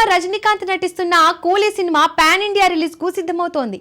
Star Rajinikanth నటిస్తున్న కూలీ cinema pan India release కు సిద్ధమవుతోంది.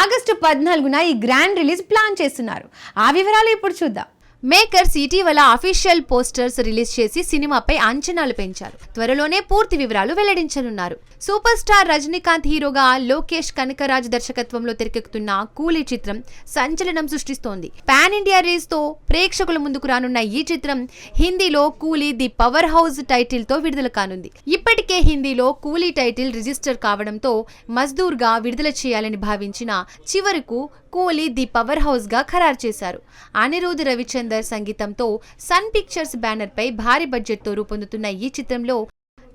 ఆగస్టు 14న ఈ గ్రాండ్ రిలీజ్ ప్లాన్ చేస్తున్నారు. ఆ వివరాలు ఇప్పుడు చూద్దాం. మేకర్స్ ఇటీవల అఫీషియల్ పోస్టర్స్ రిలీజ్ చేసి సినిమాపై అంచనాలు పెంచారు. త్వరలోనే పూర్తి వివరాలు వెల్లడించనున్నారు. సూపర్ స్టార్ రజనీకాంత్ హీరోగా లోకేష్ కనకరాజ్ దర్శకత్వంలో తెరకెక్కుతున్న కూలీ చిత్రం సంచలనం సృష్టిస్తోంది. పాన్ ఇండియా రిలీజ్ తో ప్రేక్షకుల ముందుకు రానున్న ఈ చిత్రం హిందీలో కూలీ ది పవర్ హౌస్ టైటిల్ తో విడుదల కానుంది. ఇప్పటికే హిందీలో కూలీ టైటిల్ రిజిస్టర్ కావడంతో మజ్దూర్ గా విడుదల చేయాలని భావించిన చివరకు కూలీ ది పవర్ హౌస్ గా ఖరారు చేశారు. అనిరుద్ రవిచందర్ సంగీతంతో సన్ పిక్చర్స్ బ్యానర్ పై భారీ బడ్జెట్ తో రూపొందుతున్న ఈ చిత్రంలో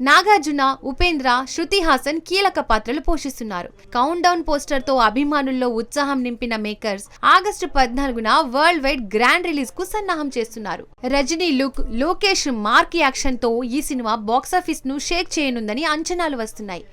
నాగార్జున, ఉపేంద్ర, శృతి హాసన్ కీలక పాత్రలు పోషిస్తున్నారు. కౌంట్ డౌన్ పోస్టర్ తో అభిమానుల్లో ఉత్సాహం నింపిన మేకర్స్ ఆగస్టు 14న వరల్డ్ వైడ్ గ్రాండ్ రిలీజ్ కు సన్నాహం చేస్తున్నారు. Rajini look, Lokesh mark action తో ఈ సినిమా బాక్సాఫీస్ ను షేక్ చేయనుందని అంచనాలు వస్తున్నాయి.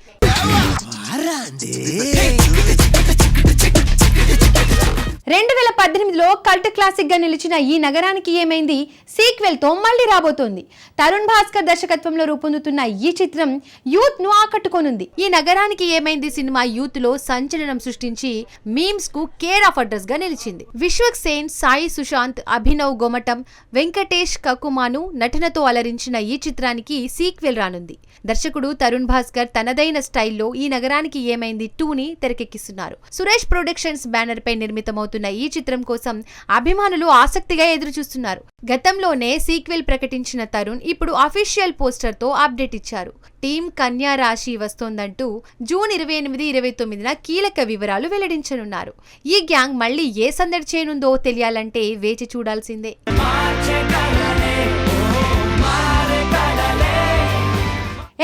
2018లో కల్ట్ క్లాసిక్ గా నిలిచిన ఈ నగరానికి ఏమైంది సీక్వెల్ తో మళ్లీ రాబోతోంది. తరుణ్ భాస్కర్ దర్శకత్వంలో రూపొందుతున్న ఈ చిత్రం యూత్ ను ఆకట్టుకోనుంది. ఈ నగరానికి ఏమైంది సినిమా యూత్ లో సంచలనం సృష్టించి మీమ్స్ కు కేర్ ఆఫ్ అడ్రస్ గా నిలిచింది. విశ్వక్ సేన్, సాయి సుశాంత్, అభినవ్ గోమటం, వెంకటేష్ కకుమాను నటనతో అలరించిన ఈ చిత్రానికి సీక్వెల్ రానుంది. దర్శకుడు తరుణ్ భాస్కర్ తనదైన స్టైల్లో ఈ నగరానికి ఏమైంది 2ని తెరకెక్కిస్తున్నారు. సురేష్ ప్రొడక్షన్స్ బ్యానర్ పై నిర్మితమవుతున్న ఈ చిత్రం కోసం అభిమానులు ఆసక్తిగా ఎదురుచూస్తున్నారు. గతంలోనే సీక్వెల్ ప్రకటించిన తరుణ్ ఇప్పుడు అఫీషియల్ పోస్టర్ తో అప్డేట్ ఇచ్చారు. టీమ్ కన్యా రాశి వస్తోందంటూ జూన్ 28, 29న కీలక వివరాలు వెల్లడించనున్నారు. ఈ గ్యాంగ్ మళ్లీ ఏ సందడి చేయనుందో తెలియాలంటే వేచి చూడాల్సిందే.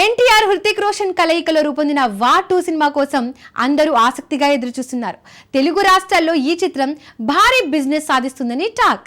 ఎన్టీఆర్, హృతిక్ రోషన్ కలయికలో రూపొందిన వార్ 2 సినిమా కోసం అందరూ ఆసక్తిగా ఎదురుచూస్తున్నారు. తెలుగు రాష్ట్రాల్లో ఈ చిత్రం భారీ బిజినెస్ సాధిస్తుందని talk.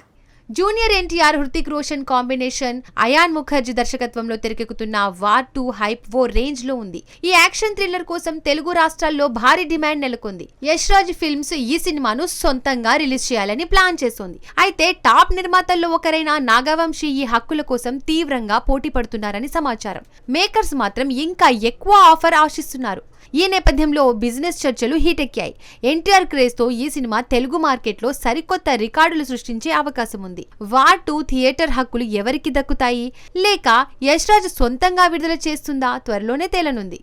Junior NTR, Hrithik Roshan combination Ayan Mukerji దర్శకత్వంలో తెరకెక్కుతున్న వార్ 2 హైప్ ఓ రేంజ్ లో ఉంది. ఈ యాక్షన్ థ్రిల్లర్ కోసం తెలుగు రాష్ట్రాల్లో భారీ డిమాండ్ నెలకొంది. యష్ రాజ్ ఫిల్మ్స్ ఈ సినిమాను సొంతంగా రిలీజ్ చేయాలని ప్లాన్ చేస్తోంది. అయితే టాప్ నిర్మాతల్లో ఒకరైన నాగవంశీ ఈ హక్కుల కోసం తీవ్రంగా పోటీ పడుతున్నారని సమాచారం. మేకర్స్ మాత్రం ఇంకా ఎక్కువ ఆఫర్ ఆశిస్తున్నారు. ఈ నేపథ్యంలో బిజినెస్ చర్చలు హీటెక్కాయి. ఎన్టీఆర్ క్రేజ్ తో ఈ సినిమా తెలుగు మార్కెట్లో సరికొత్త రికార్డులు సృష్టించే అవకాశం ఉంది. వార్ 2 థియేటర్ హక్కులు ఎవరికి దక్కుతాయి, లేక యష్ రాజ్ సొంతంగా విడుదల చేస్తుందా త్వరలోనే తేలనుంది.